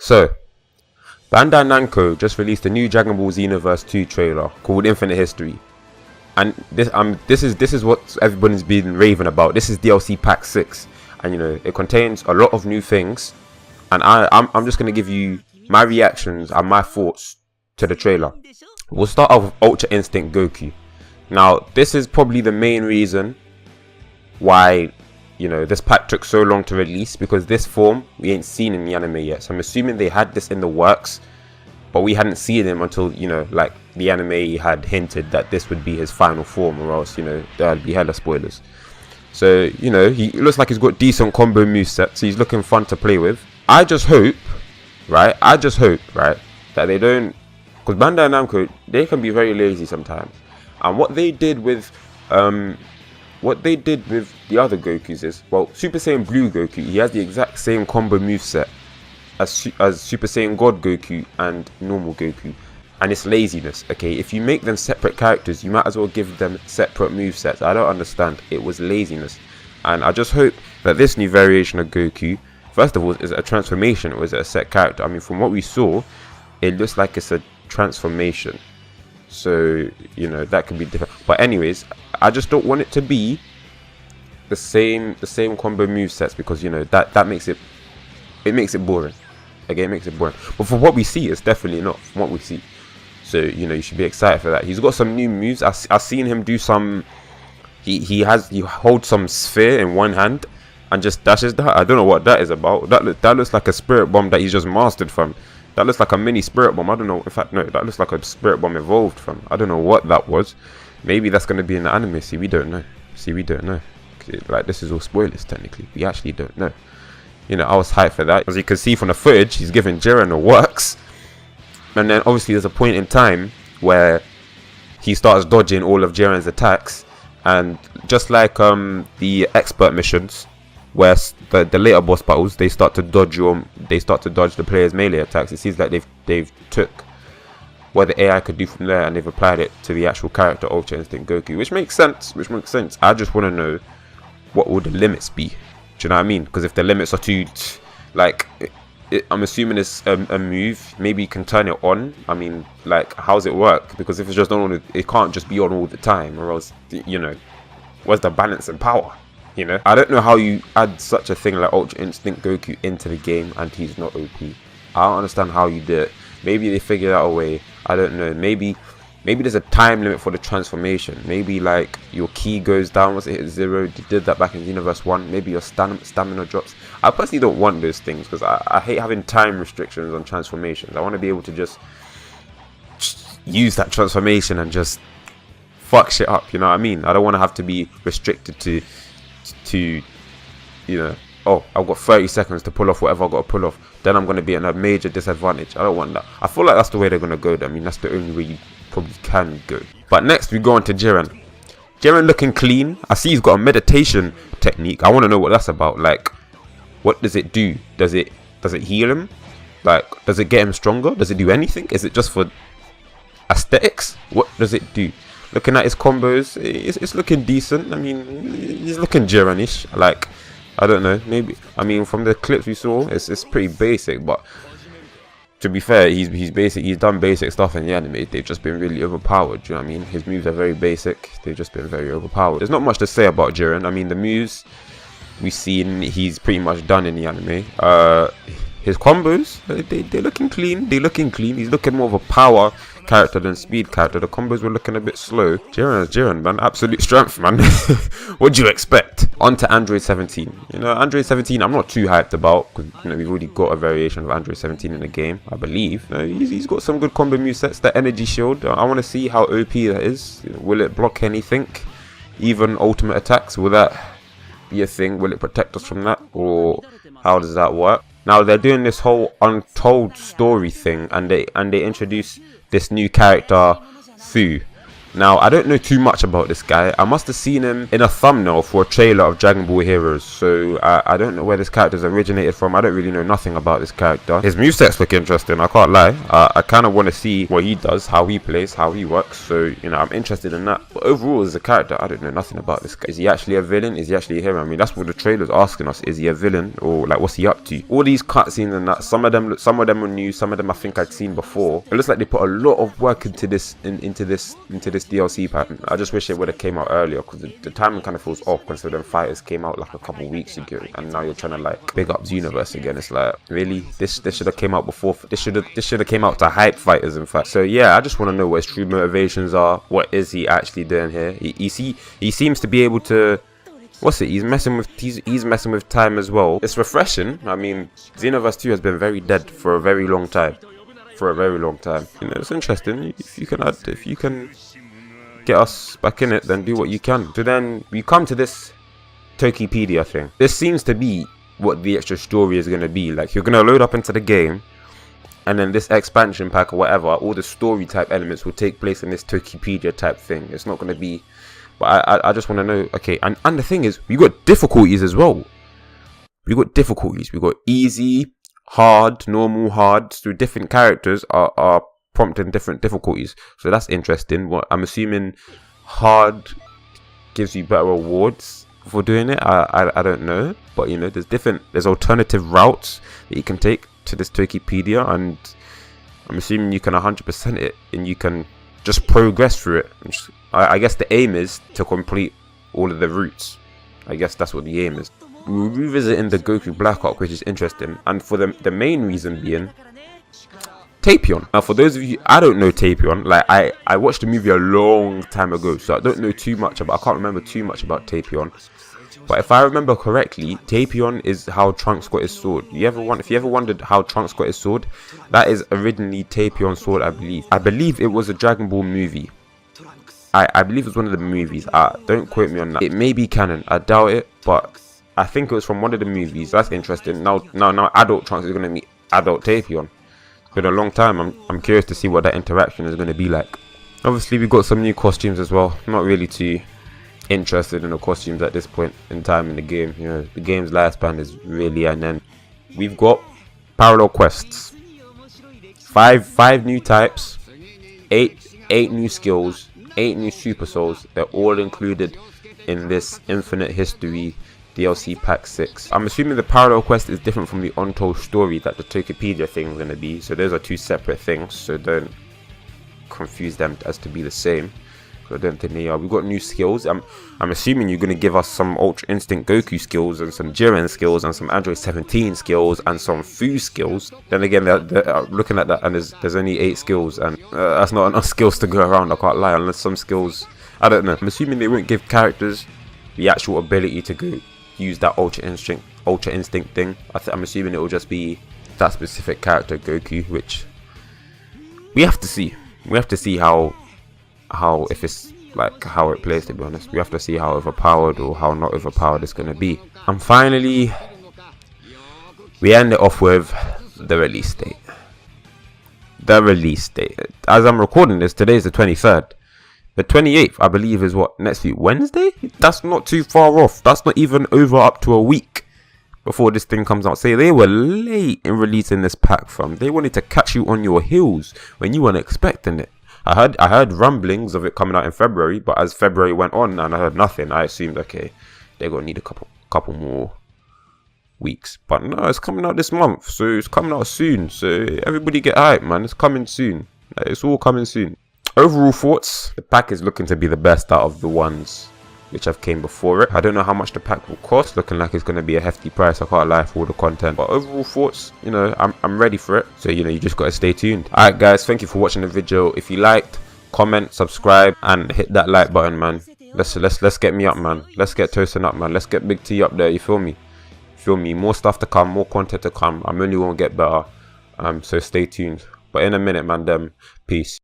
So, Bandai Namco just released a new Dragon Ball Xenoverse 2 trailer called Infinite History. And this is what everybody's been raving about. This is DLC Pack 6. And you know, it contains a lot of new things. And I'm just going to give you my reactions and my thoughts to the trailer. We'll start off with Ultra Instinct Goku. Now, this is probably the main reason why, you know, this pack took so long to release, because this form we ain't seen in the anime yet. So I'm assuming they had this in the works, but we hadn't seen him until, you know, like the anime had hinted that this would be his final form, or else, you know, there'd be hella spoilers. So, you know, he looks like he's got decent combo movesets, so he's looking fun to play with. I just hope, right, that they don't, because Bandai Namco, they can be very lazy sometimes. And what they did with the other Gokus is, well, Super Saiyan Blue Goku, he has the exact same combo moveset as Super Saiyan God Goku and normal Goku. And it's laziness, okay? If you make them separate characters, you might as well give them separate movesets. I don't understand. It was laziness. And I just hope that this new variation of Goku, first of all, is a transformation, or is it a set character? I mean, from what we saw, it looks like it's a transformation. So, you know, that could be different. But anyways, I just don't want it to be the same combo movesets, because, you know, that makes it boring. Again, it makes it boring. But for what we see, it's definitely not from what we see. So, you know, you should be excited for that. He's got some new moves. I've seen him do some. He holds some sphere in one hand and just dashes that. I don't know what that is about. That looks like a spirit bomb that he's just mastered from. That looks like a mini spirit bomb. I don't know. In fact, no, that looks like a spirit bomb evolved from. I don't know what that was. Maybe that's going to be in the anime. See, we don't know. Like, this is all spoilers, technically. We actually don't know. You know, I was hyped for that. As you can see from the footage, he's giving Jiren the works. And then, obviously, there's a point in time where he starts dodging all of Jiren's attacks. And just like the expert missions, where the later boss battles, they start to dodge the player's melee attacks. It seems like they've took what the AI could do from there and they've applied it to the actual character Ultra Instinct Goku, which makes sense. I just want to know, what will the limits be? Do you know what I mean? Because if the limits are too, like, I'm assuming it's a move. Maybe you can turn it on. I mean, like, how's it work? Because if it's just on, it can't just be on all the time, or else, you know, what's the balance and power? You know, I don't know how you add such a thing like Ultra Instinct Goku into the game and he's not OP. I don't understand how you did it. Maybe they figured out a way. I don't know. Maybe there's a time limit for the transformation. Maybe like your ki goes down once it hits 0. They did that back in Universe 1. Maybe your stamina drops. I personally don't want those things, because I hate having time restrictions on transformations. I want to be able to just use that transformation and just fuck shit up. You know what I mean? I don't want to have to be restricted to, you know, oh, I've got 30 seconds to pull off whatever I've got to pull off, then I'm going to be at a major disadvantage. I don't want that. I feel like that's the way they're going to go. I mean, that's the only way you probably can go. But next we go on to Jiren. Jiren looking clean. I see he's got a meditation technique. I want to know what that's about. Like, what does it do? Does it heal him? Like, does it get him stronger? Does it do anything? Is it just for aesthetics? What does it do? Looking at his combos, it's looking decent. I mean, he's looking Jiren-ish. Like, I don't know, maybe. I mean, from the clips we saw, it's pretty basic. But to be fair, he's basic. He's done basic stuff in the anime. They've just been really overpowered. Do you know what I mean? His moves are very basic. They've just been very overpowered. There's not much to say about Jiren. I mean, the moves we've seen, he's pretty much done in the anime. His combos, they're looking clean. He's looking more of a power character than speed character. The combos were looking a bit slow. Jiren, man. Absolute strength, man. What do you expect? On to Android 17. You know, Android 17, I'm not too hyped about, because, you know, we've already got a variation of Android 17 in the game, I believe. He's got some good combo movesets. The energy shield, I want to see how OP that is. Will it block anything? Even ultimate attacks, will that be a thing? Will it protect us from that? Or how does that work? Now they're doing this whole untold story thing, and they introduce this new character, Fu. Now, I don't know too much about this guy. I must have seen him in a thumbnail for a trailer of Dragon Ball Heroes. So, I don't know where this character's originated from. I don't really know nothing about this character. His movesets look interesting, I can't lie. I kind of want to see what he does, how he plays, how he works. So, you know, I'm interested in that. But overall, as a character, I don't know nothing about this guy. Is he actually a villain? Is he actually a hero? I mean, that's what the trailer's asking us. Is he a villain? Or, like, what's he up to? All these cutscenes and that, some of them were new. Some of them I think I'd seen before. It looks like they put a lot of work into this DLC pack. I just wish it would have came out earlier, because the timing kind of feels off, considering Fighters came out like a couple weeks ago, and now you're trying to like big up Xenoverse again. It's like, really, this should have came out before. This should have came out to hype Fighters, in fact. So yeah, I just want to know what his true motivations are. What is he actually doing here? He seems to be able to. What's it? He's messing with time as well. It's refreshing. I mean, Xenoverse 2 has been very dead for a very long time. You know, it's interesting. If you can get us back in it, then do what you can. So then we come to this Tokipedia thing. This seems to be what the extra story is going to be. Like, you're going to load up into the game, and then this expansion pack or whatever, all the story type elements will take place in this Tokipedia type thing. It's not going to be, but I just want to know, okay, and the thing is, we got difficulties as well. We got easy, hard, normal, hard. So different characters are prompting different difficulties. So that's interesting. What I'm assuming, hard gives you better rewards for doing it. I don't know, but you know, there's alternative routes that you can take to this Tokipedia, and I'm assuming you can 100% it, and you can just progress through it. I guess the aim is to complete all of the routes. I guess that's what the aim is. We're revisiting the Goku Black Arc, which is interesting, and for the main reason being Tapion. Now, for those of you, I don't know Tapion. Like, I watched the movie a long time ago, so I don't know too much about. I can't remember too much about Tapion. But if I remember correctly, Tapion is how Trunks got his sword. If you ever wondered how Trunks got his sword, that is originally Tapion's sword, I believe. I believe it was a Dragon Ball movie. I believe it was one of the movies. Don't quote me on that. It may be canon. I doubt it, but I think it was from one of the movies. That's interesting. Now adult Trunks is going to meet adult Tapion. It's been a long time. I'm curious to see what that interaction is going to be like. Obviously, we got some new costumes as well. I'm not really too interested in the costumes at this point in time in the game. You know, the game's lifespan is really an end. We've got parallel quests. Five new types, eight new skills, 8 new super souls. They're all included in this Infinite History DLC Pack 6. I'm assuming the parallel quest is different from the untold story that the Tokipedia thing is going to be. So those are two separate things. So don't confuse them as to be the same. I don't think they are. We've got new skills. I'm assuming you're going to give us some Ultra Instinct Goku skills, and some Jiren skills, and some Android 17 skills, and some Fu skills. Then again, they're looking at that, and there's only 8 skills, and that's not enough skills to go around, I can't lie, unless some skills, I don't know. I'm assuming they won't give characters the actual ability to go use that Ultra Instinct thing. I'm assuming it will just be that specific character, Goku, which we have to see. We have to see how if it's like how it plays, to be honest. We have to see how overpowered or how not overpowered it's going to be. And finally, we end it off with the release date. As I'm recording this, today is the 23rd. The 28th, I believe, is what, next week, Wednesday? That's not too far off. That's not even over up to a week before this thing comes out. Say they were late in releasing this pack, fam. They wanted to catch you on your heels when you weren't expecting it. I heard rumblings of it coming out in February, but as February went on and I heard nothing, I assumed, okay, they're gonna need a couple more weeks. But no, it's coming out this month, so it's coming out soon. So everybody get hyped, man. It's coming soon. It's all coming soon. Overall thoughts: the pack is looking to be the best out of the ones which have came before it. I don't know how much the pack will cost. Looking like it's going to be a hefty price. I can't lie, for all the content. But overall thoughts, you know, I'm ready for it. So, you know, you just got to stay tuned. Alright guys, thank you for watching the video. If you liked, comment, subscribe, and hit that like button, man. Let's get me up, man. Let's get toasting up, man. Let's get Big T up there, you feel me? More stuff to come, more content to come. I'm only gonna get better. So stay tuned. But in a minute, man, peace.